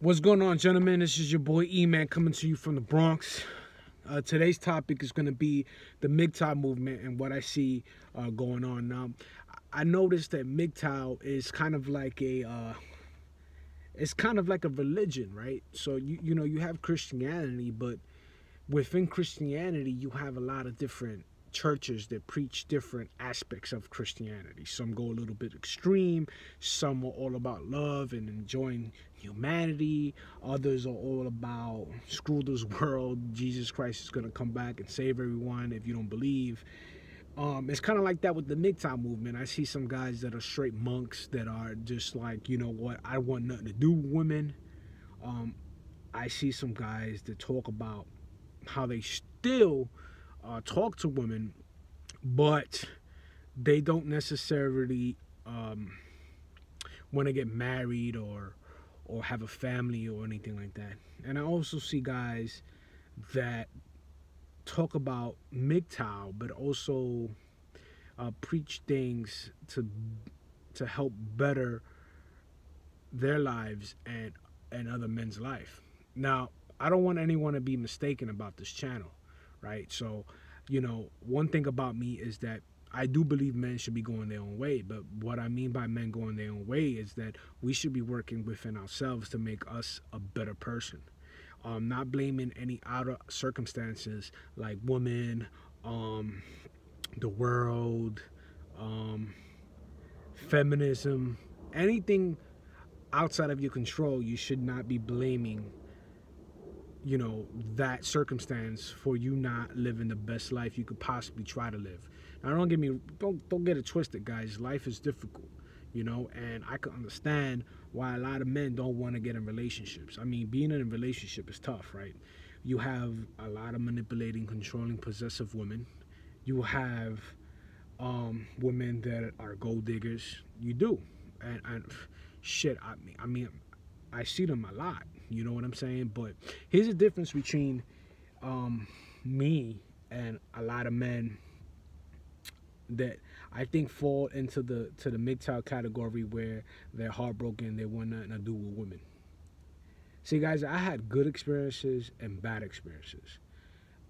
What's going on, gentlemen? This is your boy E-Man coming to you from the Bronx. Today's topic is going to be the Mgtow movement and what I see going on now. I noticed that Mgtow is kind of like a religion, right? So you know, you have Christianity, but within Christianity you have a lot of different churches that preach different aspects of Christianity. Some go a little bit extreme, some are all about love and enjoying humanity, others are all about screw this world, Jesus Christ is going to come back and save everyone if you don't believe. It's kind of like that with the Mgtow movement. I see some guys that are straight monks that are just like, you know what, I want nothing to do with women. I see some guys that talk about how they still talk to women, but they don't necessarily want to get married or have a family or anything like that. And I also see guys that talk about Mgtow, but also preach things to help better their lives and other men's life. Now, I don't want anyone to be mistaken about this channel, right? So, you know, one thing about me is that I do believe men should be going their own way, but what I mean by men going their own way is that we should be working within ourselves to make us a better person. Not blaming any outer circumstances like women, the world, feminism, anything outside of your control. You should not be blaming, you know, that circumstance for you not living the best life you could possibly try to live. Now, don't get it twisted, guys. Life is difficult, you know, and I can understand why a lot of men don't want to get in relationships. I mean, being in a relationship is tough, right? You have a lot of manipulating, controlling, possessive women. You have women that are gold diggers. You do, and shit. I mean, I see them a lot. You know what I'm saying? But here's the difference between me and a lot of men that I think fall into the Mgtow category where they're heartbroken, they want nothing to do with women. See, guys, I had good experiences and bad experiences,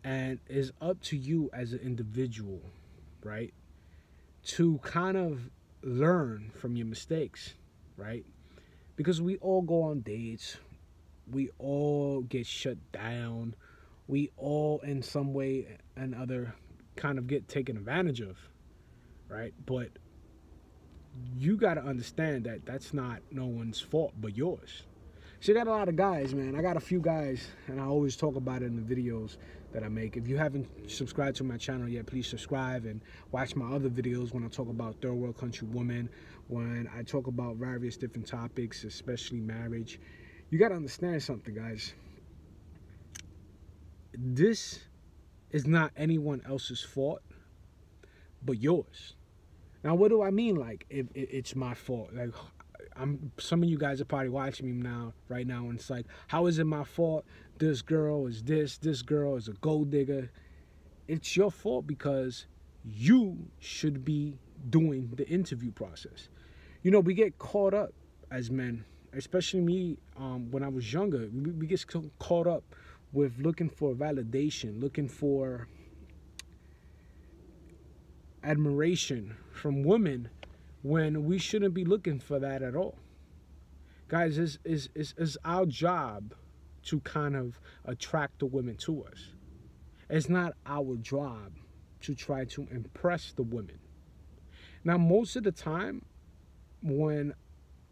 and it's up to you as an individual, right, to kind of learn from your mistakes, right? Because we all go on dates, we all get shut down, we all in some way and other kind of get taken advantage of, right? But you got to understand that that's not no one's fault but yours. So you got a lot of guys, man. I got a few guys, and I always talk about it in the videos that I make. If you haven't subscribed to my channel yet, please subscribe and watch my other videos when I talk about third world country women, when I talk about various different topics, especially marriage. You got to understand something, guys. This is not anyone else's fault but yours. Now, what do I mean, like, if it's my fault? Like, some of you guys are probably watching me right now, and it's like, how is it my fault? This girl is this girl is a gold digger. It's your fault because you should be doing the interview process. You know, we get caught up as men, especially me, when I was younger, we get caught up with looking for validation, looking for admiration from women when we shouldn't be looking for that at all. Guys, it's our job to kind of attract the women to us. It's not our job to try to impress the women. Now, most of the time when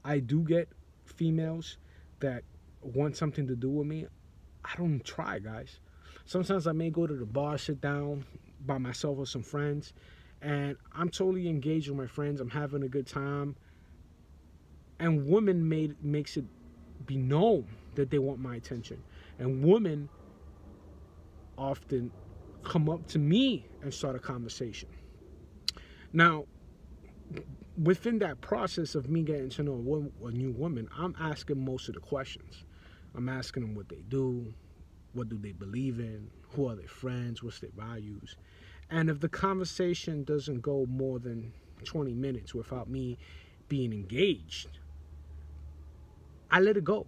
I do get females that want something to do with me, I don't try, guys. Sometimes I may go to the bar, sit down by myself with some friends, and I'm totally engaged with my friends. I'm having a good time. And women makes it be known that they want my attention. And women often come up to me and start a conversation. Now, within that process of me getting to know a new woman, I'm asking most of the questions. I'm asking them what they do, what do they believe in, who are their friends, what's their values. And if the conversation doesn't go more than 20 minutes without me being engaged, I let it go.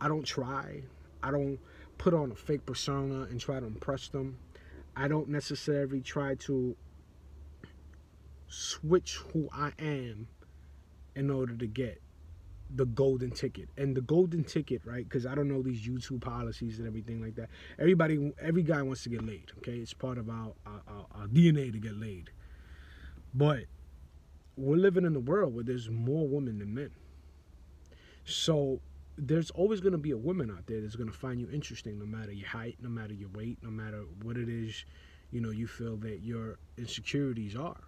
I don't try. I don't put on a fake persona and try to impress them. I don't necessarily try to switch who I am in order to get the golden ticket. And the golden ticket, right? Because I don't know these YouTube policies and everything like that. Every guy wants to get laid, okay? It's part of our DNA to get laid. But we're living in a world where there's more women than men. So there's always going to be a woman out there that's going to find you interesting, no matter your height, no matter your weight, no matter what it is, you feel that your insecurities are.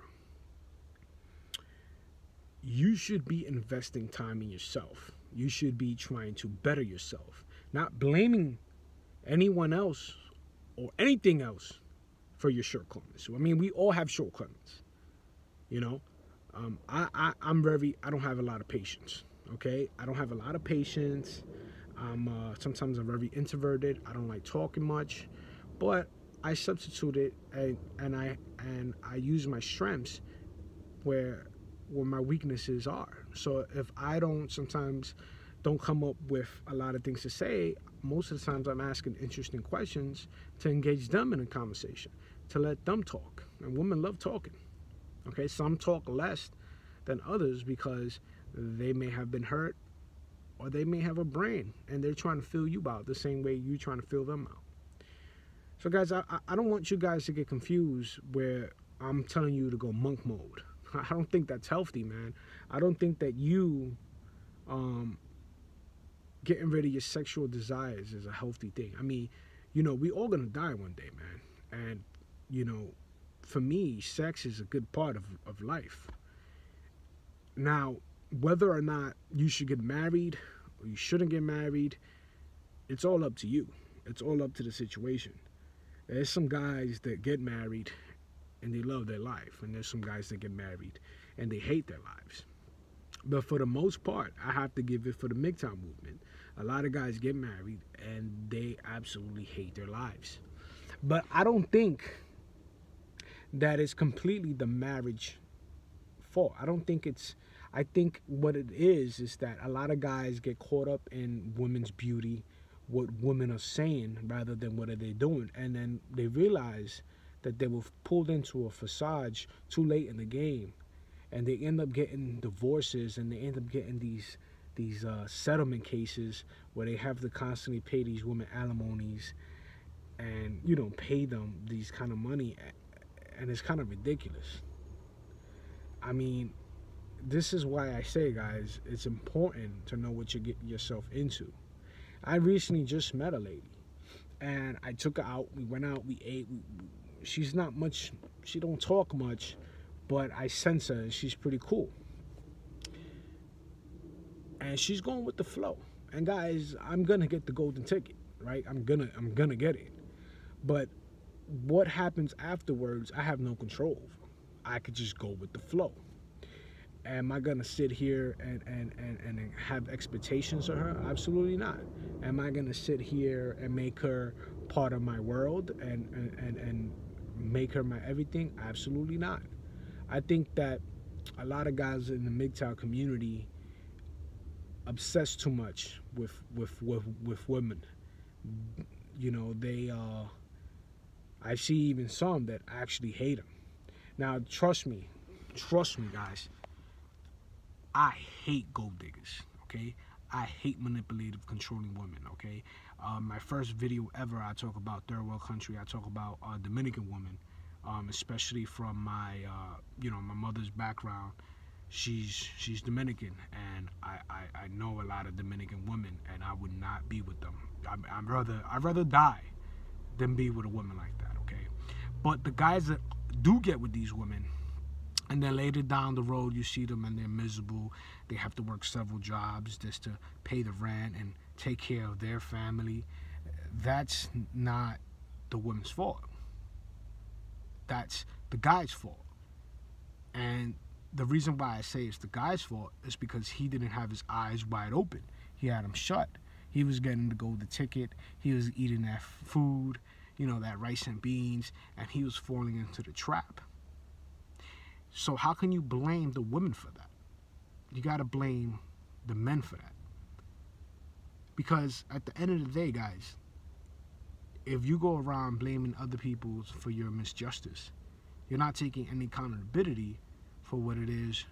You should be investing time in yourself. You should be trying to better yourself, not blaming anyone else or anything else for your shortcomings. I mean, we all have shortcomings, I don't have a lot of patience. Okay, I don't have a lot of patience. Sometimes I'm very introverted. I don't like talking much, but I substitute it and I use my strengths where my weaknesses are. So if I sometimes don't come up with a lot of things to say, most of the times I'm asking interesting questions to engage them in a conversation, to let them talk. And women love talking. Okay, some talk less than others because they may have been hurt or they may have a brain and they're trying to fill you out the same way you're trying to fill them out. So guys, I don't want you guys to get confused where I'm telling you to go monk mode. I don't think that's healthy, man. I don't think that you getting rid of your sexual desires is a healthy thing. I mean, we all gonna die one day, man. And, for me, sex is a good part of life. Now, whether or not you should get married or you shouldn't get married, it's all up to you. It's all up to the situation. There's some guys that get married and they love their life, and there's some guys that get married and they hate their lives. But for the most part, I have to give it for the Mgtow movement. A lot of guys get married and they absolutely hate their lives. But I don't think that it's completely the marriage fault. I think what it is that a lot of guys get caught up in women's beauty, what women are saying, rather than what are they doing. And then they realize that they were pulled into a facade too late in the game. And they end up getting divorces, and they end up getting these settlement cases where they have to constantly pay these women alimonies and, pay them these kind of money. And it's kind of ridiculous. I mean, this is why I say, guys, it's important to know what you get yourself into. I recently just met a lady, and I took her out. We went out, we ate. She's not much, she don't talk much, but I sense her, and she's pretty cool. And she's going with the flow. And guys, I'm gonna get the golden ticket, right? I'm gonna get it. But what happens afterwards, I have no control over. I could just go with the flow. Am I gonna sit here and have expectations of her? Absolutely not. Am I gonna sit here and make her part of my world and make her my everything? Absolutely not. I think that a lot of guys in the Mgtow community obsess too much with women. I see even some that actually hate them. Now, trust me, guys. I hate gold diggers, okay? I hate manipulative, controlling women, okay? My first video ever, I talk about third world country. I talk about Dominican women, especially from my, my mother's background. She's Dominican, and I know a lot of Dominican women, and I would not be with them. I'd rather die than be with a woman like that, okay? But the guys that do get with these women, and then later down the road, you see them and they're miserable. They have to work several jobs just to pay the rent and take care of their family. That's not the woman's fault. That's the guy's fault. And the reason why I say it's the guy's fault is because he didn't have his eyes wide open. He had them shut. He was getting the golden ticket. He was eating that food, that rice and beans, and he was falling into the trap. So how can you blame the women for that? You got to blame the men for that. Because at the end of the day, guys, if you go around blaming other people for your misjustice, you're not taking any accountability for what it is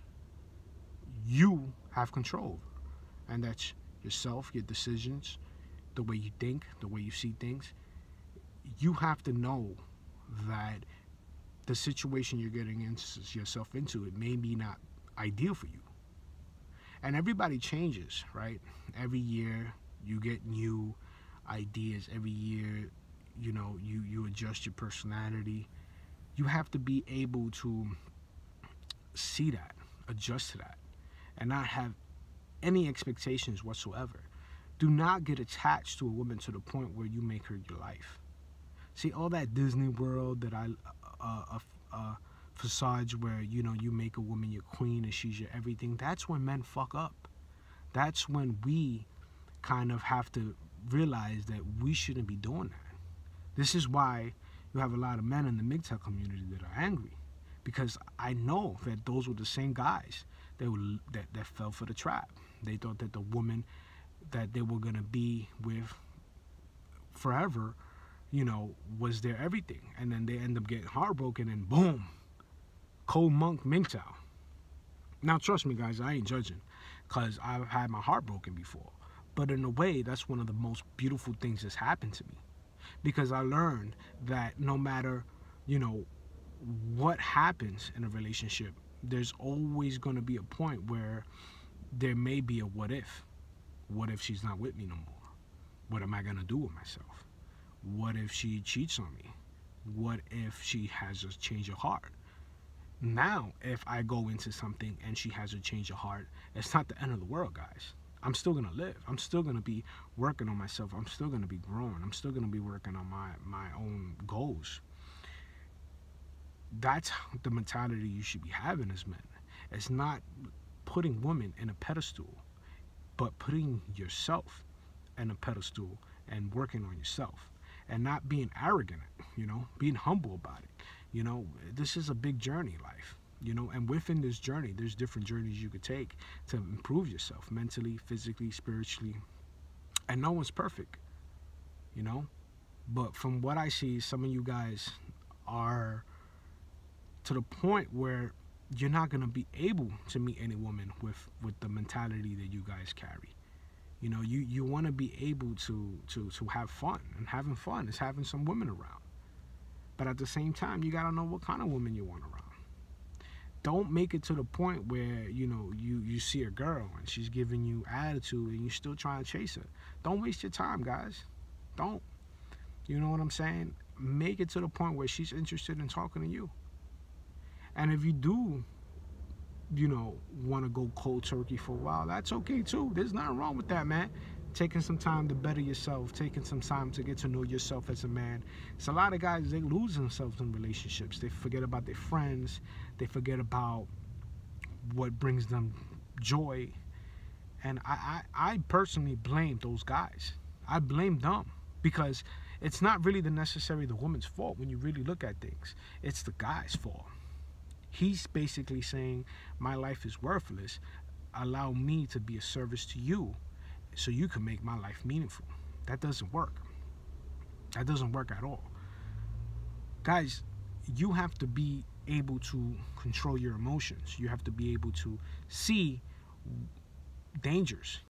you have control over. And that's yourself, your decisions, the way you think, the way you see things. You have to know that the situation you're getting yourself into, it may be not ideal for you. And everybody changes, right? Every year you get new ideas. Every year, you adjust your personality. You have to be able to see that, adjust to that, and not have any expectations whatsoever. Do not get attached to a woman to the point where you make her your life. See, all that Disney World that facades where, you make a woman your queen and she's your everything, that's when men fuck up. That's when we kind of have to realize that we shouldn't be doing that. This is why you have a lot of men in the Mgtow community that are angry, because I know that those were the same guys that fell for the trap. They thought that the woman that they were going to be with forever, was their everything. And then they end up getting heartbroken and boom, cold monk Mgtow. Now, trust me, guys, I ain't judging, because I've had my heart broken before. But in a way, that's one of the most beautiful things that's happened to me. Because I learned that no matter, what happens in a relationship, there's always going to be a point where there may be a what if. What if she's not with me no more? What am I going to do with myself? What if she cheats on me? What if she has a change of heart? Now, if I go into something and she has a change of heart, it's not the end of the world, guys. I'm still going to live. I'm still going to be working on myself. I'm still going to be growing. I'm still going to be working on my own goals. That's the mentality you should be having as men. It's not putting women in a pedestal, but putting yourself in a pedestal and working on yourself. And not being arrogant, being humble about it. This is a big journey, life. And within this journey, there's different journeys you could take to improve yourself mentally, physically, spiritually. And no one's perfect, But from what I see, some of you guys are to the point where you're not going to be able to meet any woman with the mentality that you guys carry. You want to be able to have fun. And having fun is having some women around. But at the same time, you got to know what kind of woman you want around. Don't make it to the point where, you see a girl and she's giving you attitude and you're still trying to chase her. Don't waste your time, guys. Don't. You know what I'm saying? Make it to the point where she's interested in talking to you. And if you do, want to go cold turkey for a while, that's okay too. There's nothing wrong with that, man. Taking some time to better yourself, taking some time to get to know yourself as a man. It's a lot of guys, they lose themselves in relationships. They forget about their friends. They forget about what brings them joy. And I personally blame those guys. I blame them, because it's not really necessarily the woman's fault when you really look at things. It's the guy's fault. He's basically saying, my life is worthless. Allow me to be a service to you so you can make my life meaningful. That doesn't work. That doesn't work at all. Guys, you have to be able to control your emotions. You have to be able to see dangers.